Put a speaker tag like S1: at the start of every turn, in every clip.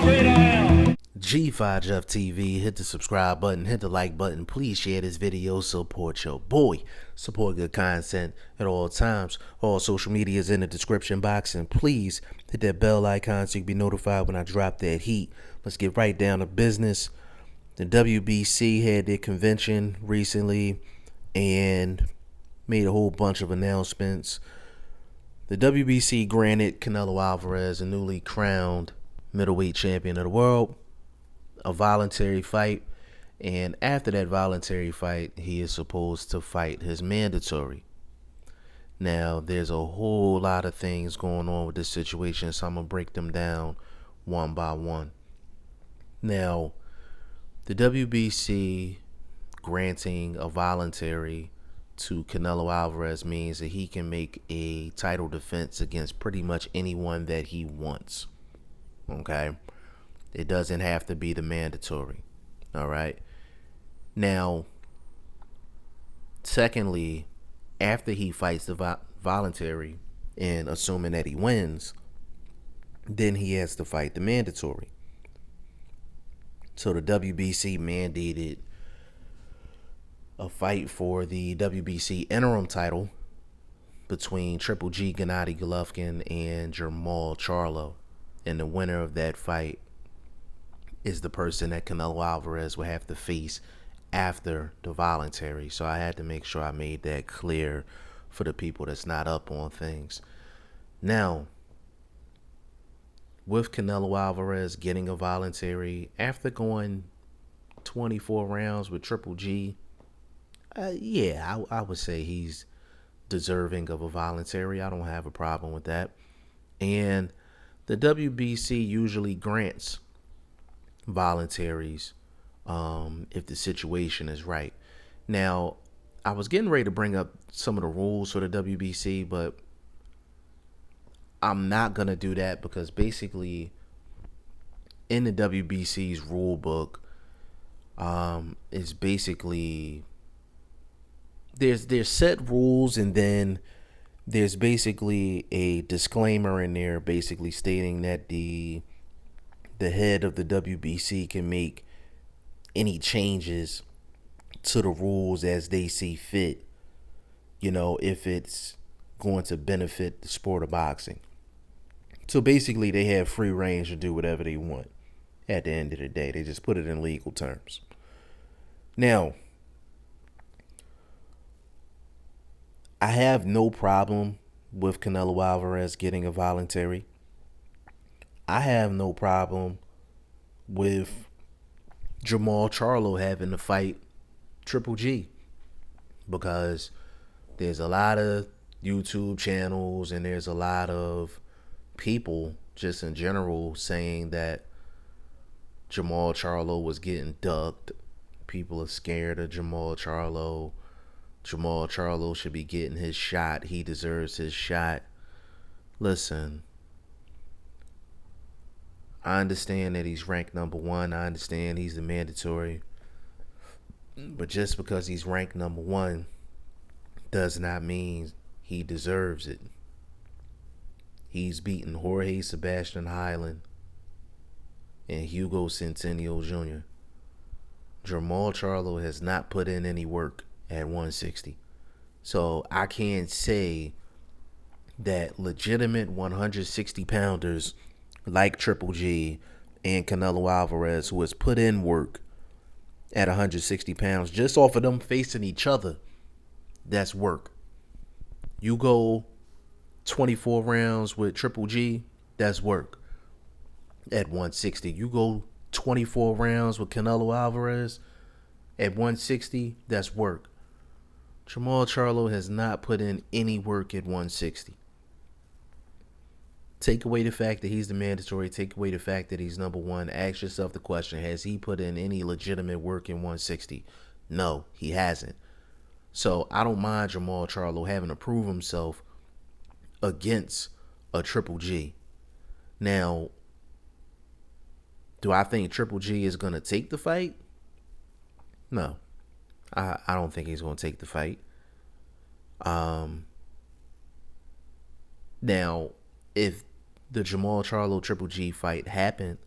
S1: G5 Jeff TV, hit the subscribe button, hit the like button. Please share this video, support your boy. Support good content at all times. All social media is in the description box, and please hit that bell icon so you can be notified when I drop that heat. Let's get right down to business. The WBC had their convention recently and made a whole bunch of announcements. The WBC granted Canelo Alvarez, a newly crowned middleweight champion of the world, a voluntary fight, and after that voluntary fight, he is supposed to fight his mandatory. Now, there's a whole lot of things going on with this situation, so I'm going to break them down one by one. Now, the WBC granting a voluntary to Canelo Alvarez means that he can make a title defense against pretty much anyone that he wants. Okay? It doesn't have to be the mandatory. All right? Now, secondly, after he fights the voluntary, and assuming that he wins, then he has to fight the mandatory. So the WBC mandated a fight for the WBC interim title between Triple G, Gennady Golovkin, and Jermall Charlo. And the winner of that fight is the person that Canelo Alvarez will have to face after the voluntary. So I had to make sure I made that clear for the people that's not up on things. Now, with Canelo Alvarez getting a voluntary after going 24 rounds with Triple G, I would say he's deserving of a voluntary. I don't have a problem with that. And the WBC usually grants voluntaries if the situation is right. Now, I was getting ready to bring up some of the rules for the WBC, but I'm not going to do that because basically in the WBC's rule book is basically there's set rules, and then there's basically a disclaimer in there basically stating that the head of the WBC can make any changes to the rules as they see fit, if it's going to benefit the sport of boxing. So basically they have free range to do whatever they want at the end of the day. They just put it in legal terms. Now, I have no problem with Canelo Alvarez getting a voluntary. I have no problem with Jermall Charlo having to fight Triple G, because there's a lot of YouTube channels and there's a lot of people just in general saying that Jermall Charlo was getting ducked. People are scared of Jermall Charlo. Jermall Charlo should be getting his shot. He deserves his shot. Listen, I understand that he's ranked number one. I understand he's the mandatory. But just because he's ranked number one does not mean he deserves it. He's beaten Jorge Sebastian Highland and Hugo Centennial Jr. Jermall Charlo has not put in any work at 160. So I can't say that legitimate 160 pounders like Triple G and Canelo Alvarez, who has put in work at 160 pounds, just off of them facing each other, that's work. You go 24 rounds with Triple G, that's work at 160. You go 24 rounds with Canelo Alvarez at 160, that's work. Jermall Charlo has not put in any work at 160. Take away the fact that he's the mandatory. Take away the fact that he's number one. Ask yourself the question, has he put in any legitimate work in 160? No, he hasn't. So I don't mind Jermall Charlo having to prove himself against a Triple G. Now, do I think Triple G is going to take the fight? No. I don't think he's going to take the fight. Now, if the Jermall Charlo Triple G fight happened,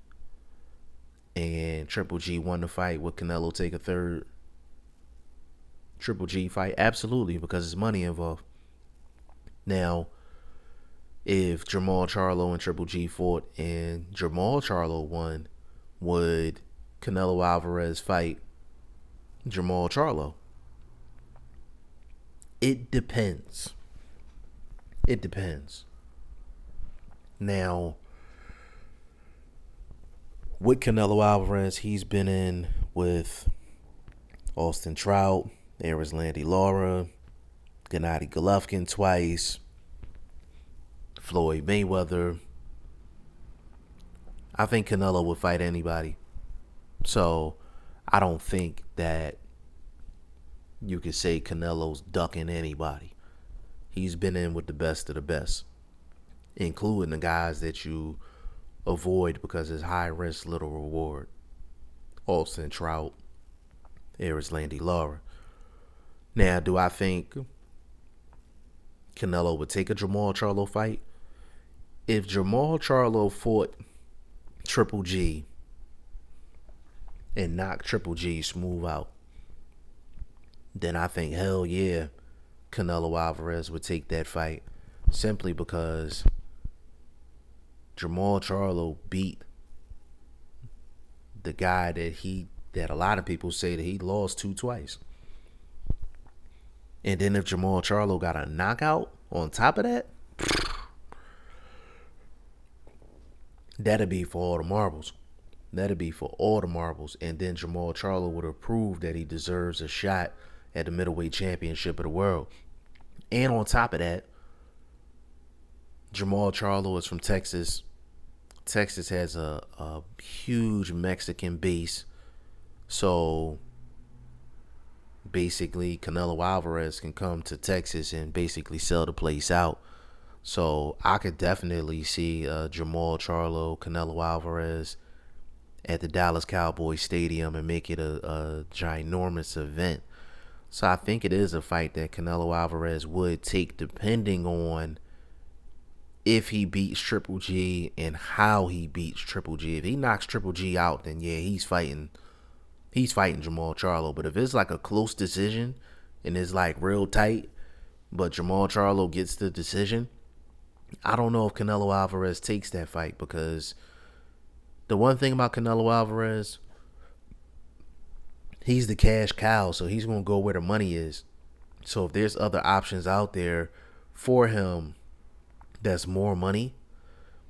S1: and Triple G won the fight, would Canelo take a third Triple G fight? Absolutely, because there's money involved. Now, if Jermall Charlo and Triple G fought and Jermall Charlo won, would Canelo Alvarez fight Jermall Charlo? It depends. It depends. Now, with Canelo Alvarez, he's been in with Austin Trout, Erislandy Lara, Gennady Golovkin twice, Floyd Mayweather. I think Canelo would fight anybody. So I don't think that you could say Canelo's ducking anybody. He's been in with the best of the best, including the guys that you avoid because it's high risk, little reward. Austin Trout, Erislandy Lara. Now, do I think Canelo would take a Jermall Charlo fight? If Jermall Charlo fought Triple G and knocked Triple G smooth out, then I think, hell yeah, Canelo Alvarez would take that fight, simply because Jermall Charlo beat the guy that a lot of people say that he lost to twice. And then if Jermall Charlo got a knockout on top of that, that'd be for all the marbles. That'd be for all the marbles. And then Jermall Charlo would have proved that he deserves a shot at the middleweight championship of the world. And on top of that, Jermall Charlo is from Texas. Texas has a huge Mexican base. So basically, Canelo Alvarez can come to Texas and basically sell the place out. So I could definitely see Jermall Charlo, Canelo Alvarez at the Dallas Cowboys Stadium and make it a ginormous event. So I think it is a fight that Canelo Alvarez would take, depending on if he beats Triple G and how he beats Triple G. If he knocks Triple G out, then yeah, he's fighting Jermall Charlo. But if it's like a close decision and it's like real tight, but Jermall Charlo gets the decision, I don't know if Canelo Alvarez takes that fight, because the one thing about Canelo Alvarez, he's the cash cow, so he's going to go where the money is. So if there's other options out there for him that's more money,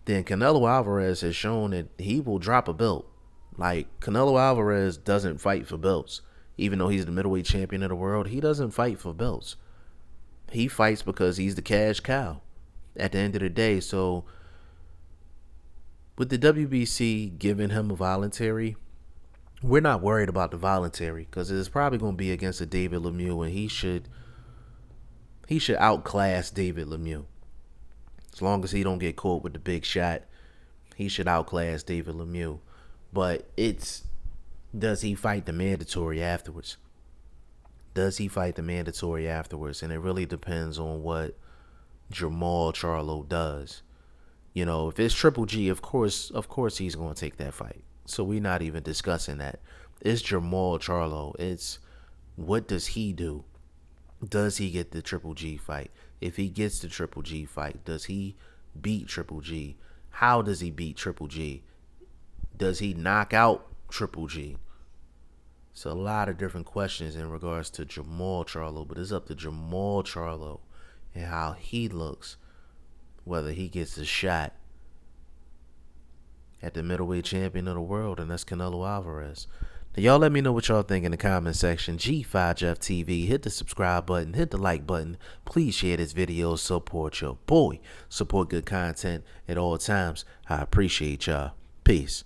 S1: then Canelo Alvarez has shown that he will drop a belt. Like, Canelo Alvarez doesn't fight for belts. Even though he's the middleweight champion of the world, he doesn't fight for belts. He fights because he's the cash cow at the end of the day. So with the WBC giving him a voluntary, we're not worried about the voluntary, because it's probably going to be against a David Lemieux, and he should outclass David Lemieux. As long as he don't get caught with the big shot, he should outclass David Lemieux. But does he fight the mandatory afterwards? Does he fight the mandatory afterwards? And it really depends on what Jermall Charlo does. You know, if it's Triple G, of course he's going to take that fight. So we're not even discussing that. It's Jermall Charlo. It's, what does he do? Does he get the Triple G fight? If he gets the Triple G fight, does he beat Triple G? How does he beat Triple G? Does he knock out Triple G? It's a lot of different questions in regards to Jermall Charlo, but it's up to Jermall Charlo and how he looks, whether he gets a shot at the middleweight champion of the world, and that's Canelo Alvarez. Now, y'all let me know what y'all think in the comment section. G5 Jeff TV, hit the subscribe button, hit the like button. Please share this video, support your boy. Support good content at all times. I appreciate y'all. Peace.